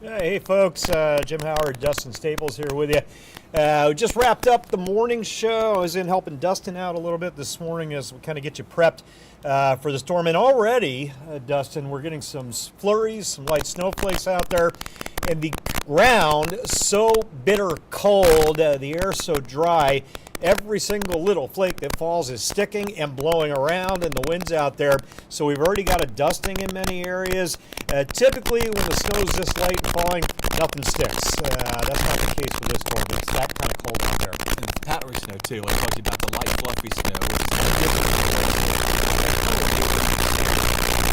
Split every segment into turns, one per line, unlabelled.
Hey folks, Jim Howard, Dustin Staples here with you. We just wrapped up the morning show. I was in helping Dustin out a little bit this morning as we kind of get you prepped for the storm. And already, Dustin, we're getting some flurries, some light snowflakes out there. And the ground so bitter cold, the air so dry, every single little flake that falls is sticking and blowing around, and the wind's out there. So we've already got a dusting in many areas. Typically, when the snow's this light and falling, nothing sticks. That's not the case with this storm. It's that kind of cold out there.
And it's powdery snow, too. I told you about the light, fluffy snow, which is kind of different.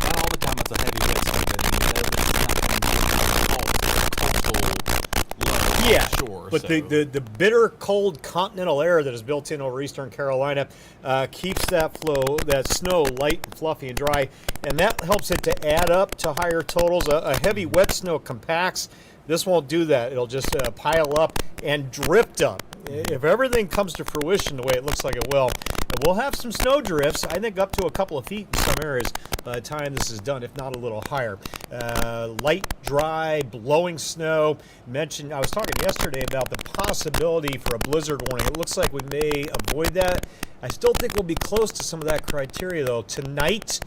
Not all the time it's a heavy wet snow, but it's not going to be coastal low shore.
But
so.
the bitter cold continental air that is built in over eastern Carolina keeps that snow light and fluffy and dry, and that helps it to add up to higher totals. A heavy wet snow compacts. This won't do that. It'll just pile up and drift up. If everything comes to fruition the way it looks like it will, we'll have some snow drifts, I think up to a couple of feet in some areas by the time this is done, if not a little higher. Light, dry, blowing snow. I was talking yesterday about the possibility for a blizzard warning. It looks like we may avoid that. I still think we'll be close to some of that criteria, though. Tonight,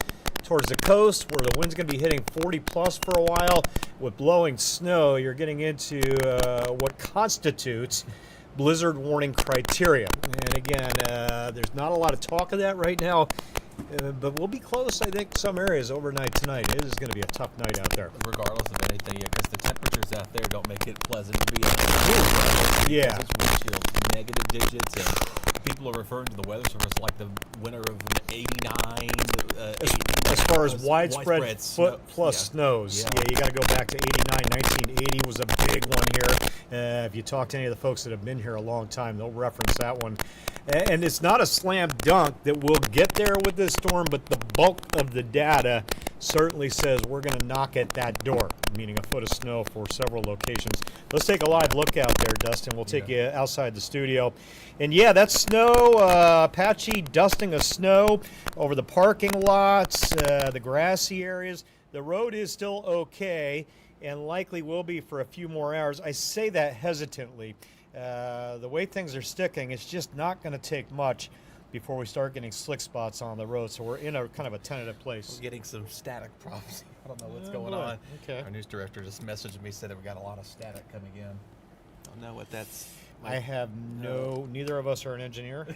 towards the coast, where the wind's going to be hitting 40 plus for a while, with blowing snow, you're getting into what constitutes blizzard warning criteria. And again, there's not a lot of talk of that right now, but we'll be close, I think, some areas overnight tonight. It is going to be a tough night out there.
Regardless of anything, because the temperatures out there don't make it pleasant to be out.
Yeah.
It's wind chills, negative digits, and people are referring to the weather service like the winter of 89.
As far as widespread foot-plus
yeah.
snows, yeah, you got to go back to 89. 1980 was a big one here. If you talk to any of the folks that have been here a long time, they'll reference that one. And it's not a slam dunk that we'll get there with this storm, but the bulk of the data certainly says we're going to knock at that door, meaning a foot of snow for several locations. Let's take a live look out there, Dustin. We'll take you outside the studio. And yeah, that's snow, patchy dusting of snow over the parking lots, the grassy areas. The road is still okay and likely will be for a few more hours. I say that hesitantly. The way things are sticking, it's just not going to take much before we start getting slick spots on the road. So we're in a kind of a tentative place.
We're getting some static problems. I don't know what's going on.
Okay.
Our news director just messaged me, said that we got a lot of static coming in. I don't know what that's.
I have neither of us are an engineer.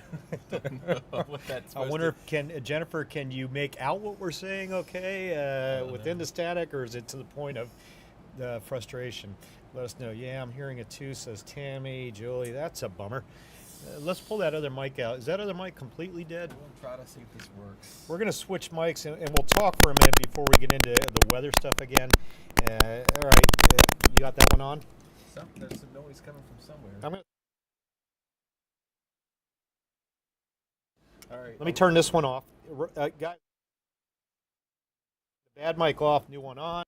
Don't know what that's
I wonder if Jennifer, can you make out what we're saying okay within the static, or is it to the point of frustration? Let us know. Yeah, I'm hearing it too, says Tammy, Julie. That's a bummer. Let's pull that other mic out. Is that other mic completely dead?
We'll try to see if this works.
We're going to switch mics, and we'll talk for a minute before we get into the weather stuff again. All right. You got that one on?
There's some noise coming from somewhere. All right.
Let me turn this one off. Guys, the bad mic off, new one on.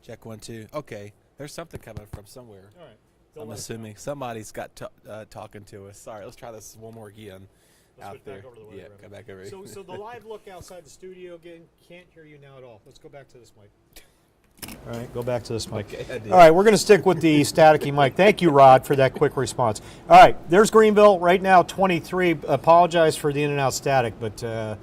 Check 1, 2. Okay, there's something coming from somewhere.
All right.
I'm assuming somebody's got talking to us. Sorry, let's try this one more again.
Let's
out there.
back over to the weather.
Come back over.
So the live look outside the studio again, can't hear you now at all. Let's go back to this mic. All right, go back to this mic.
Okay,
all right, we're going to stick with the staticky mic. Thank you, Rod, for that quick response. All right, there's Greenville right now, 23. Apologize for the in and out static, but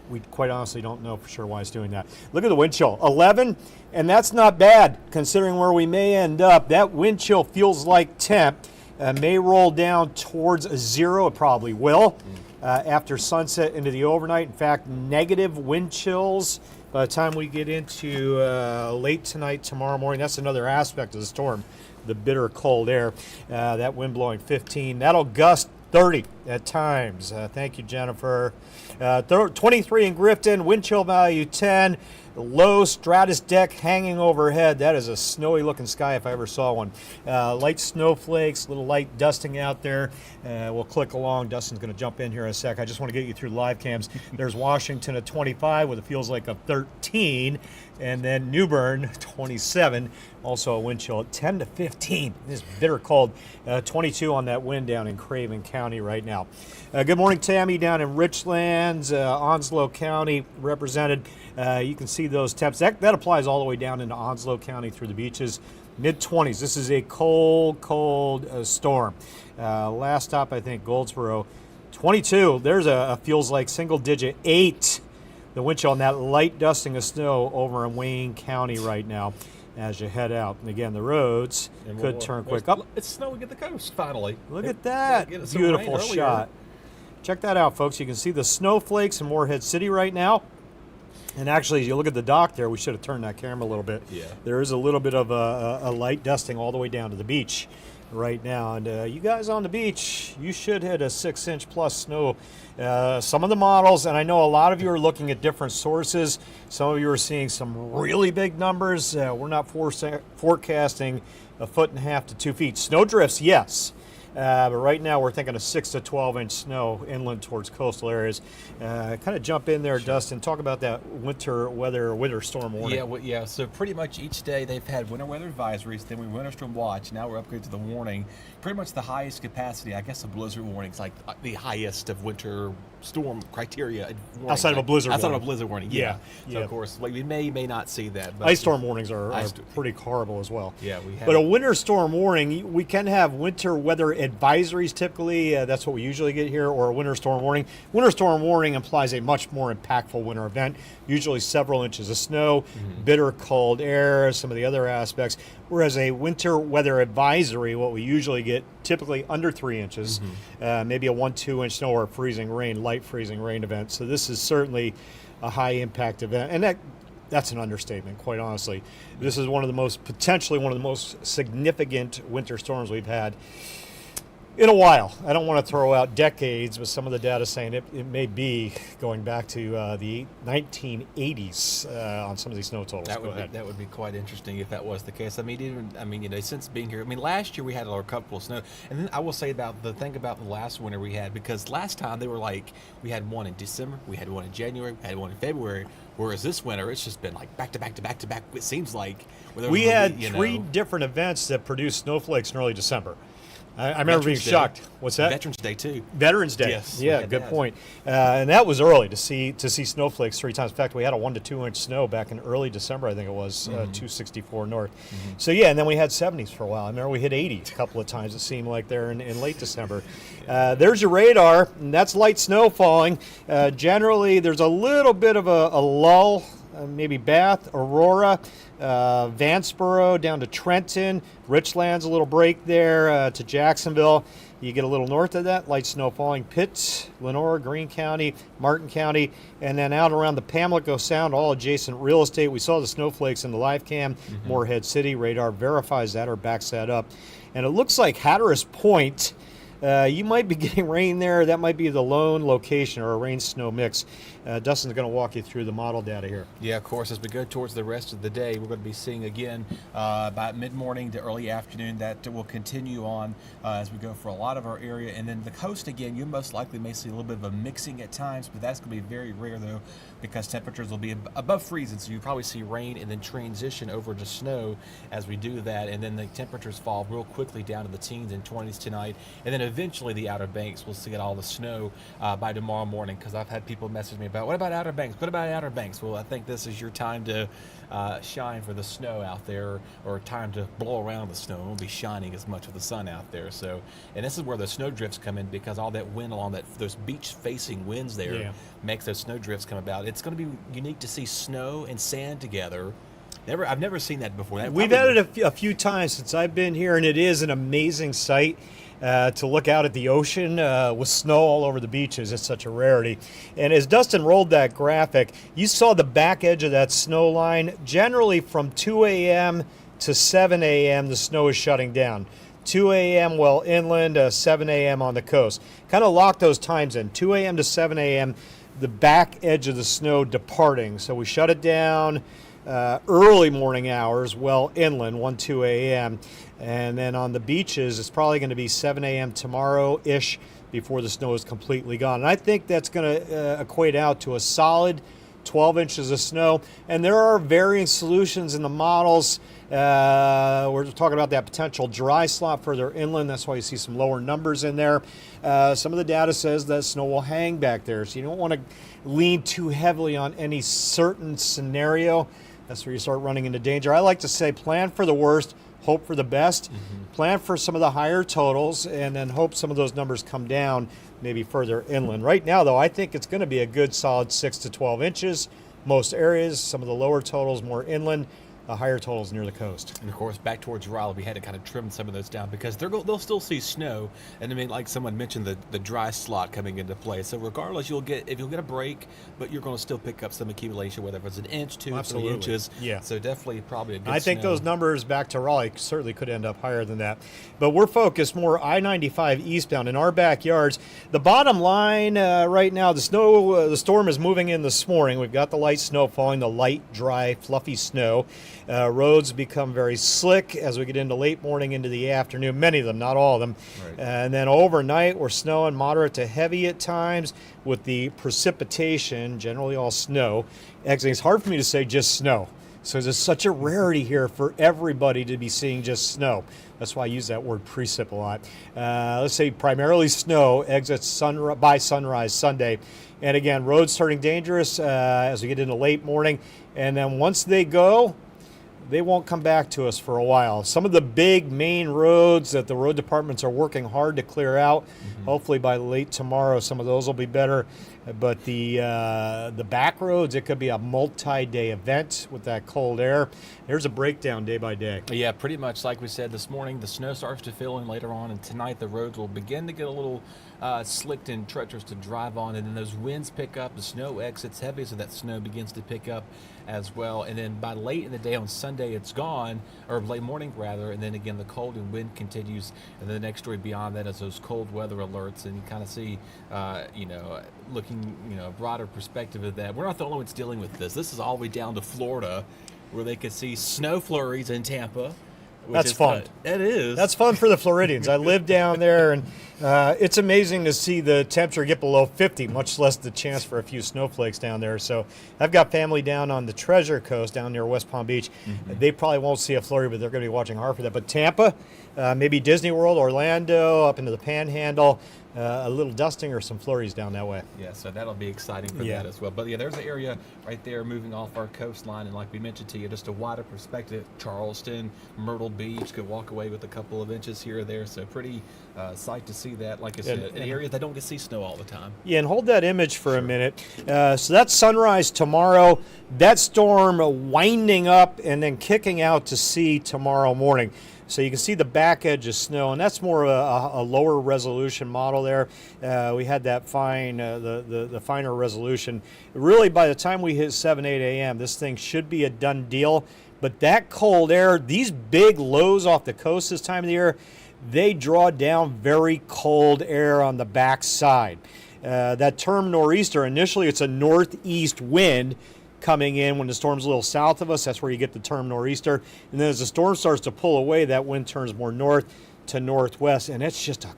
we quite honestly don't know for sure why it's doing that. Look at the wind chill, 11, and that's not bad considering where we may end up. That wind chill feels like temp. May roll down towards 0. It probably will after sunset into the overnight. In fact, negative wind chills by the time we get into late tonight, tomorrow morning. That's another aspect of the storm, the bitter cold air. That wind blowing 15. That'll gust 30 at times. Thank you, Jennifer. 23 in Grifton, wind chill value 10. Low stratus deck hanging overhead. That is a snowy looking sky if I ever saw one. Light snowflakes, little light dusting out there. We'll click along. Dustin's going to jump in here in a sec. I just want to get you through live cams. There's Washington at 25 with it feels like a 13. And then New Bern, 27. Also a wind chill at 10 to 15. This is bitter cold. 22 on that wind down in Craven County right now. Good morning, Tammy, down in Richlands, Onslow County represented. You can see those temps. That applies all the way down into Onslow County through the beaches. Mid-20s. This is a cold storm. Last stop, I think, Goldsboro. 22. There's a feels like single-digit 8. The wind chill on that light dusting of snow over in Wayne County right now as you head out. And again, the roads could turn quick up.
It's snowing at the coast, finally.
Look at that beautiful shot. Check that out, folks. You can see the snowflakes in Morehead City right now. And actually, as you look at the dock there, we should have turned that camera a little bit. Yeah. There is a little bit of a light dusting all the way down to the beach right now. And you guys on the beach, you should hit a 6-inch plus snow. Some of the models, and I know a lot of you are looking at different sources. Some of you are seeing some really big numbers. We're not forecasting 1.5 to 2 feet. Snow drifts, yes. But right now we're thinking a 6 to 12-inch snow inland towards coastal areas. Kind of jump in there, Dustin. Talk about that winter weather, winter storm warning.
Yeah. So pretty much each day they've had winter weather advisories. Then we winter storm watch. Now we're upgraded to the warning. Pretty much the highest capacity. I guess a blizzard warning is like the highest of winter storm criteria.
Outside of a blizzard warning.
Outside of a blizzard warning. Yeah. So of course, we may not see that. But
ice storm warnings are pretty horrible as well.
Yeah, we have.
But a winter storm warning, we can have winter weather advisories typically. That's what we usually get here, or a winter storm warning. Winter storm warning implies a much more impactful winter event, usually several inches of snow, bitter cold air, some of the other aspects. Whereas a winter weather advisory, what we usually get, typically under 3 inches, maybe a 1-2 inch snow or freezing rain, light freezing rain event. So this is certainly a high impact event, and that's an understatement, quite honestly. This is potentially one of the most significant winter storms we've had in a while. I don't want to throw out decades, but some of the data saying it may be going back to the 1980s on some of these snow totals.
That would be quite interesting if that was the case. Since being here, last year we had a couple of snow, and then I will say about the last winter we had, because last time they were like, we had one in December, we had one in January, we had one in February, whereas this winter it's just been like back to back to back to back. It seems like
we had three different events that produced snowflakes in early December. I remember being shocked. What's that?
Veterans Day too.
Veterans Day.
Yes.
Yeah, good point. And that was early to see snowflakes 3 times. In fact, we had a 1 to 2 inch snow back in early December. I think it was 264 north. So yeah, and then we had 70s for a while. I remember we hit 80 a couple of times. It seemed like there in late December. There's your radar. And that's light snow falling. Generally, there's a little bit of a lull. Maybe Bath, Aurora, Vanceboro down to Trenton, Richlands, a little break there to Jacksonville. You get a little north of that, light snow falling. Pitt, Lenore, Greene County, Martin County, and then out around the Pamlico Sound, all adjacent real estate. We saw the snowflakes in the live cam. Morehead City radar verifies that or backs that up. And it looks like Hatteras Point, you might be getting rain there. That might be the lone location or a rain-snow mix. Dustin's going to walk you through the model data here.
Yeah, of course. As we go towards the rest of the day, we're going to be seeing again about mid-morning to early afternoon. That will continue on as we go for a lot of our area. And then the coast, again, you most likely may see a little bit of a mixing at times, but that's going to be very rare, though, because temperatures will be above freezing. So you probably see rain and then transition over to snow as we do that. And then the temperatures fall real quickly down to the teens and 20s tonight. And then eventually the Outer Banks will see all the snow by tomorrow morning, because I've had people message me about, what about Outer Banks? What about Outer Banks? Well, I think this is your time to shine for the snow out there, or time to blow around the snow. It won't be shining as much with the sun out there. So, and this is where the snow drifts come in, because all that wind along those beach-facing winds there makes those snow drifts come about. It's going to be unique to see snow and sand together. I've never seen that before.
We've had it a few times since I've been here, and it is an amazing sight. To look out at the ocean with snow all over the beaches. It's such a rarity. And as Dustin rolled that graphic, you saw the back edge of that snow line. Generally from 2 a.m. to 7 a.m. the snow is shutting down. 2 a.m. well inland, 7 a.m. on the coast. Kind of lock those times in, 2 a.m. to 7 a.m., the back edge of the snow departing. So we shut it down early morning hours, well inland, 1, 2 a.m. And then on the beaches, it's probably going to be 7 a.m. tomorrow-ish before the snow is completely gone. And I think that's going to equate out to a solid 12 inches of snow. And there are varying solutions in the models. We're talking about that potential dry slot further inland. That's why you see some lower numbers in there. Some of the data says that snow will hang back there. So you don't want to lean too heavily on any certain scenario. That's where you start running into danger. I like to say plan for the worst, hope for the best, plan for some of the higher totals, and then hope some of those numbers come down maybe further inland. Right now, though, I think it's going to be a good solid 6 to 12 inches. Most areas, some of the lower totals more inland, the higher totals near the coast.
And of course, back towards Raleigh, we had to kind of trim some of those down because they'll still see snow. And I mean, like someone mentioned, the dry slot coming into play. So regardless, you'll get a break, but you're going to still pick up some accumulation, whether it's an inch, 2, 3 inches.
Yeah.
So definitely probably a good
I think
snow.
those numbers back to Raleigh certainly could end up higher than that. But we're focused more I-95 eastbound in our backyards. The bottom line right now, the storm is moving in this morning. We've got the light snow falling, the light, dry, fluffy snow. Roads become very slick as we get into late morning into the afternoon. Many of them, not all of them.
Right.
And then overnight, we're snowing moderate to heavy at times with the precipitation, generally all snow. Actually, it's hard for me to say just snow. So there's such a rarity here for everybody to be seeing just snow. That's why I use that word precip a lot. Let's say primarily snow, exits by sunrise Sunday. And again, roads turning dangerous as we get into late morning. And then once they go, they won't come back to us for a while. Some of the big main roads that the road departments are working hard to clear out, hopefully by late tomorrow, some of those will be better. But the back roads, it could be a multi-day event with that cold air. There's a breakdown day by day.
Yeah, pretty much like we said this morning, the snow starts to fill in later on, and tonight the roads will begin to get a little slicked and treacherous to drive on, and then those winds pick up, the snow exits heavy, so that snow begins to pick up as well. And then by late in the day on Sunday, it's gone, or late morning rather, and then again the cold and wind continues. And then the next story beyond that is those cold weather alerts, and you kind of see, looking, a broader perspective of that. We're not the only ones dealing with this. This is all the way down to Florida, where they could see snow flurries in Tampa.
That's fun.
It is.
That's fun for the Floridians. I live down there, and it's amazing to see the temperature get below 50, much less the chance for a few snowflakes down there. So I've got family down on the Treasure Coast down near West Palm Beach. They probably won't see a flurry, but they're going to be watching hard for that. But Tampa, maybe Disney World, Orlando, up into the Panhandle, a little dusting or some flurries down that way.
Yeah, so that'll be exciting for that as well. But yeah, there's an area right there moving off our coastline, and like we mentioned to you, just a wider perspective. Charleston, Myrtle Beach could walk away with a couple of inches here or there, so pretty sight to see that. Like I said, an area they don't get to see snow all the time. Yeah,
and hold that image for a minute. So that's sunrise tomorrow. That storm winding up and then kicking out to sea tomorrow morning. So you can see the back edge of snow, and that's more of a lower resolution model there. We had that fine, the finer resolution. Really, by the time we hit 7, 8 a.m., this thing should be a done deal. But that cold air, these big lows off the coast this time of the year, they draw down very cold air on the back side. That term nor'easter, initially it's a northeast wind coming in when the storm's a little south of us. That's where you get the term nor'easter. And then as the storm starts to pull away, that wind turns more north to northwest, and it's just a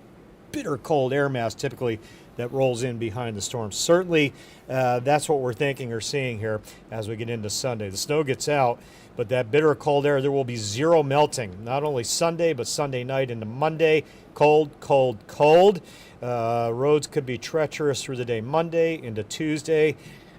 bitter cold air mass typically that rolls in behind the storm. Certainly, that's what we're thinking or seeing here as we get into Sunday. The snow gets out, but that bitter cold air, there will be zero melting, not only Sunday, but Sunday night into Monday. Cold, cold, cold. Roads could be treacherous through the day Monday into Tuesday.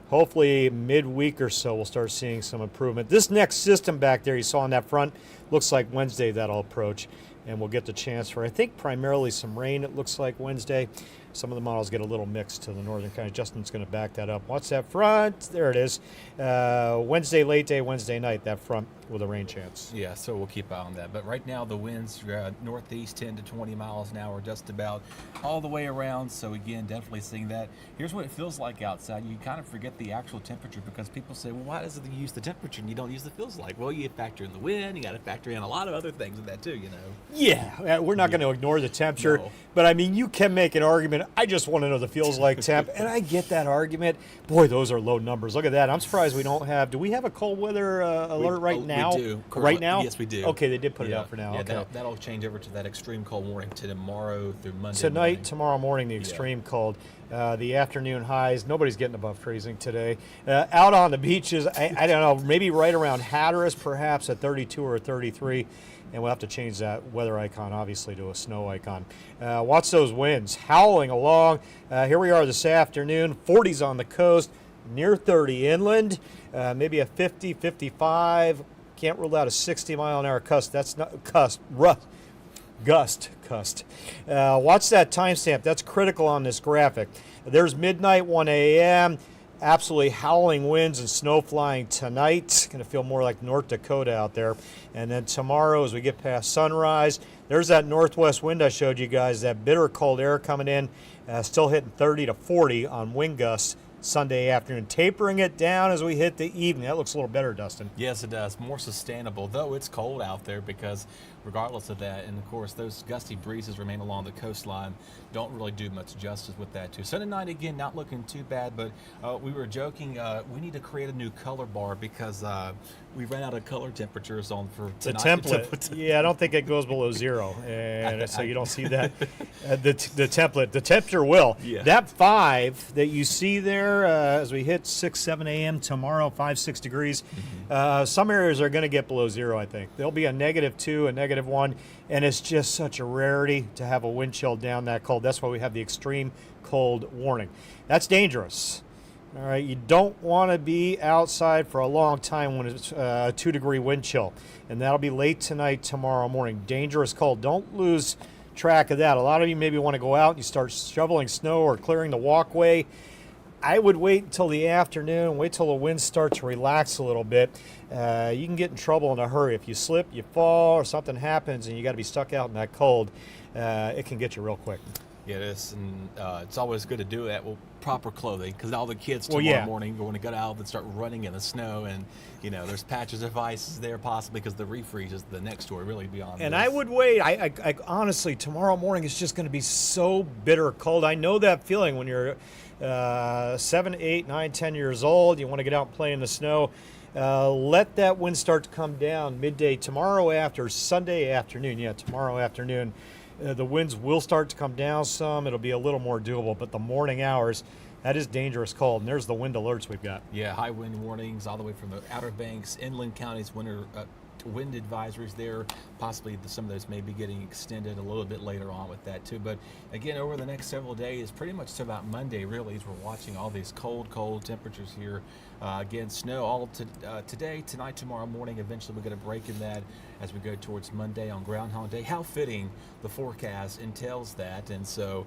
Hopefully midweek or so we'll start seeing some improvement. This next system back there you saw on that front looks like Wednesday that'll approach, and we'll get the chance for, I think, primarily some rain, it looks like Wednesday. Some of the models get a little mixed to the northern county. Justin's going to back that up. What's that front? There it is. Wednesday, late day, Wednesday night, that front with a rain chance.
Yeah, so we'll keep eye on that. But right now, the winds northeast 10 to 20 miles an hour, just about all the way around. So again, definitely seeing that. Here's what it feels like outside. You kind of forget the actual temperature because people say, well, why does it use the temperature and you don't use the feels like? Well, you factor in the wind. You got to factor in a lot of other things with that too, you know.
Yeah, we're not going to ignore the temperature.
No.
But I mean, you can make an argument. I just want to know the feels like temp. And I get that argument. Boy, those are low numbers. Look at that. I'm surprised we don't have. Do we have a cold weather alert right now?
We do.
Right now?
Yes, we do.
Okay, they did put it out for now.
Yeah,
okay.
that'll change over to that extreme cold warning to tomorrow through Monday.
Tonight,
morning.
tomorrow morning, the extreme cold. The afternoon highs, nobody's getting above freezing today. Out on the beaches, I don't know, maybe right around Hatteras, perhaps at 32 or 33. And we'll have to change that weather icon, obviously, to a snow icon. Watch those winds howling along. Here we are this afternoon, 40s on the coast, near 30 inland, maybe a 50, 55. Can't rule out a 60-mile-an-hour gust. That's not gust. Watch that timestamp. That's critical on this graphic. There's midnight, 1 a.m., absolutely howling winds and snow flying tonight. It's going to feel more like North Dakota out there. And then tomorrow, as we get past sunrise, there's that northwest wind I showed you guys, that bitter cold air coming in, still hitting 30 to 40 on wind gusts Sunday afternoon, tapering it down as we hit the evening. That looks a little better, Dustin.
Yes, it does. More sustainable, though it's cold out there because regardless of that, and of course those gusty breezes remain along the coastline, don't really do much justice with that too. Sunday night, again, not looking too bad, but we were joking, we need to create a new color bar because we ran out of color temperatures for
The
tonight.
template. Yeah, I don't think it goes below 0, and so you don't see that. The template. The temperature will.
Yeah.
That 5 that you see there as we hit 6, 7 a.m. tomorrow, 5, 6 degrees. Some areas are going to get below 0, I think. There'll be a -2, a -1, and it's just such a rarity to have a wind chill down that cold. That's why we have the extreme cold warning. That's dangerous. All right, you don't want to be outside for a long time when it's a 2-degree wind chill, and that'll be late tonight, tomorrow morning. Dangerous cold. Don't lose track of that. A lot of you maybe want to go out and you start shoveling snow or clearing the walkway. I would wait until the afternoon, wait till the winds start to relax a little bit. You can get in trouble in a hurry. If you slip, you fall, or something happens and you got to be stuck out in that cold, it can get you real quick.
Yeah, it is, and it's always good to do that with proper clothing because all the kids tomorrow morning are going to get out and start running in the snow, and you know there's patches of ice there possibly because the refreeze is the next story really beyond.
And
this.
I would wait. I honestly, tomorrow morning is just going to be so bitter cold. I know that feeling when you're 7, 8, 9, 10 years old. You want to get out and play in the snow. Let that wind start to come down midday tomorrow after Sunday afternoon. Yeah, tomorrow afternoon. The winds will start to come down some. It'll be a little more doable, but the morning hours, that is dangerous cold. And there's the wind alerts we've got.
Yeah, high wind warnings all the way from the Outer Banks, inland counties, wind advisories there. Possibly some of those may be getting extended a little bit later on with that too. But again, over the next several days, pretty much to about Monday really, as we're watching all these cold temperatures here. Again, snow all today, tonight, tomorrow morning. Eventually we're going to break in that as we go towards Monday on Groundhog Day. How fitting the forecast entails that. And so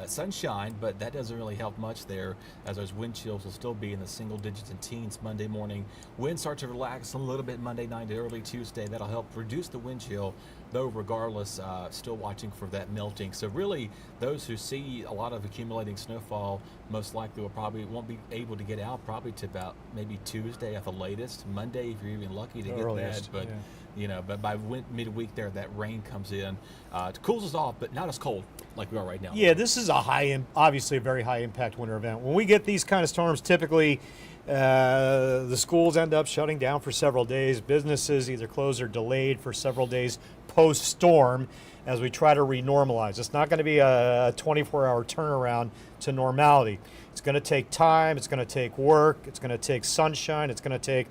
sunshine, but that doesn't really help much there as those wind chills will still be in the single digits and teens Monday morning. Winds start to relax a little bit Monday night to early Tuesday. That'll help reduce the wind chill, though regardless, still watching for that melting. So really, those who see a lot of accumulating snowfall most likely won't be able to get out probably to about maybe Tuesday at the latest. Monday, if you're even lucky to get
earliest,
that. But
yeah.
you know, but by midweek there, that rain comes in, it cools us off, but not as cold like we are right now.
Yeah, this is obviously a very high impact winter event. When we get these kind of storms, typically the schools end up shutting down for several days. Businesses either closed or delayed for several days post-storm as we try to renormalize. It's not going to be a 24-hour turnaround to normality. It's going to take time. It's going to take work. It's going to take sunshine. It's going to take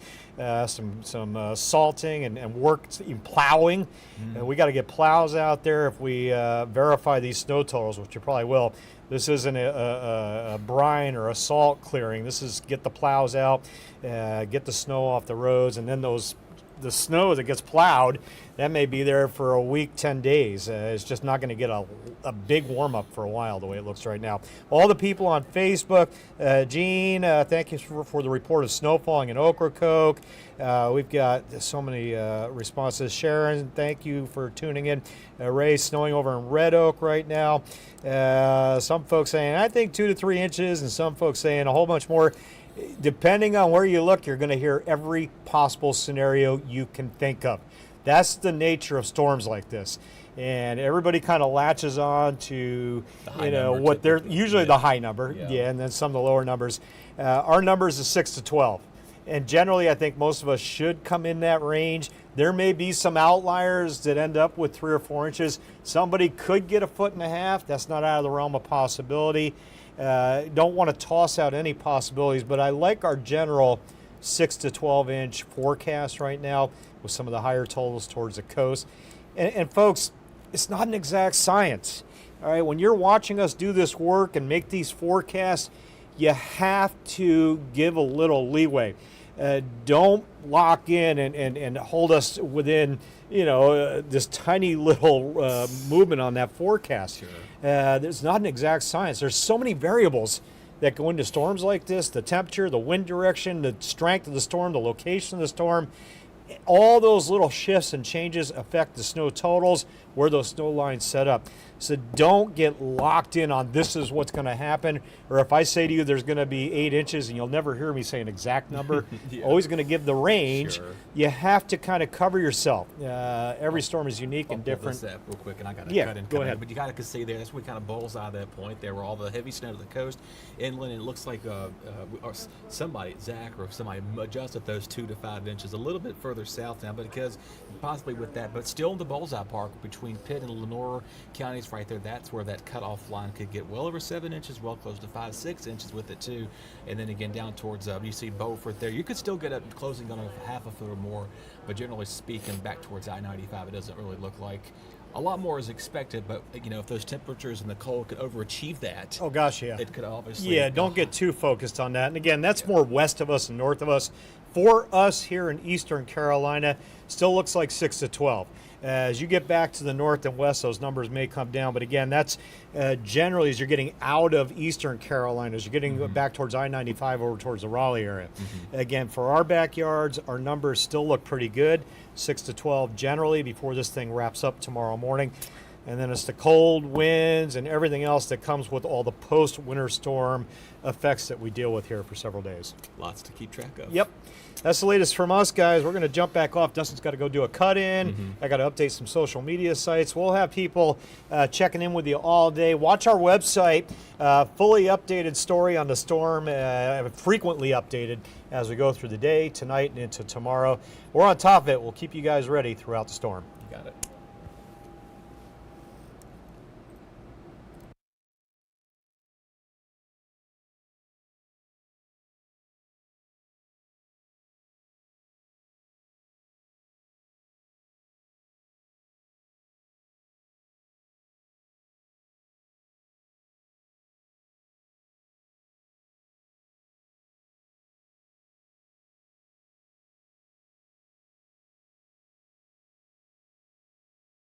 some salting and work in plowing. We got to get plows out there if we verify these snow totals, which you probably will. This isn't a brine or a salt clearing. This is get the plows out, get the snow off the roads, and then those the snow that gets plowed, that may be there for a week, 10 days. It's just not going to get a big warm-up for a while the way it looks right now. All the people on Facebook, Gene, thank you for the report of snow falling in Ocracoke. We've got so many responses. Sharon, thank you for tuning in. Ray, snowing over in Red Oak right now. Some folks saying, I think 2 to 3 inches, and some folks saying a whole bunch more. Depending on where you look, you're going to hear every possible scenario you can think of. That's the nature of storms like this. And everybody kind of latches on to, what they're usually the high number. Yeah, and then some of the lower numbers. Our numbers is 6 to 12. And generally, I think most of us should come in that range. There may be some outliers that end up with 3 or 4 inches. Somebody could get 1.5 feet. That's not out of the realm of possibility. Don't want to toss out any possibilities, but I like our general 6 to 12 inch forecast right now with some of the higher totals towards the coast. And folks, it's not an exact science. All right, when you're watching us do this work and make these forecasts, you have to give a little leeway. Don't lock in and hold us within, this tiny little movement on that forecast.
Sure.
There's not an exact science. There's so many variables that go into storms like this: the temperature, the wind direction, the strength of the storm, the location of the storm. All those little shifts and changes affect the snow totals, where those snow lines set up. So don't get locked in on this is what's going to happen. Or if I say to you there's going to be 8 inches, and you'll never hear me say an exact number, always going to give the range.
Sure.
You have to kind of cover yourself. Every storm is unique and different.
Pull this up real quick, and I got to cut in.
Go ahead.
But you got to see there, that's where we kind of bullseye that point there, where all the heavy snow to the coast, inland. It looks like or somebody, Zach or somebody, adjusted those 2 to 5 inches a little bit further south now, but because possibly with that, but still in the bullseye park between Pitt and Lenore counties right there, that's where that cutoff line could get well over 7 inches, well close to 5-6 inches with it too. And then again down towards you see Beaufort there, you could still get up closing on a 1/2 foot or more, but generally speaking back towards I-95 it doesn't really look like a lot more is expected. But if those temperatures and the cold could overachieve that,
oh gosh, yeah,
it could obviously
don't get too focused on that. And again, that's more west of us and north of us. For us here in eastern Carolina, still looks like 6 to 12. As you get back to the north and west, those numbers may come down. But again, that's generally as you're getting out of eastern Carolina, as you're getting back towards I-95 over towards the Raleigh area. Again, for our backyards, our numbers still look pretty good, 6 to 12 generally before this thing wraps up tomorrow morning. And then it's the cold winds and everything else that comes with all the post-winter storm effects that we deal with here for several days.
Lots to keep track of.
Yep. That's the latest from us, guys. We're going to jump back off. Dustin's got to go do a cut-in. I got to update some social media sites. We'll have people checking in with you all day. Watch our website. Fully updated story on the storm, frequently updated as we go through the day, tonight, and into tomorrow. We're on top of it. We'll keep you guys ready throughout the storm.
You got it.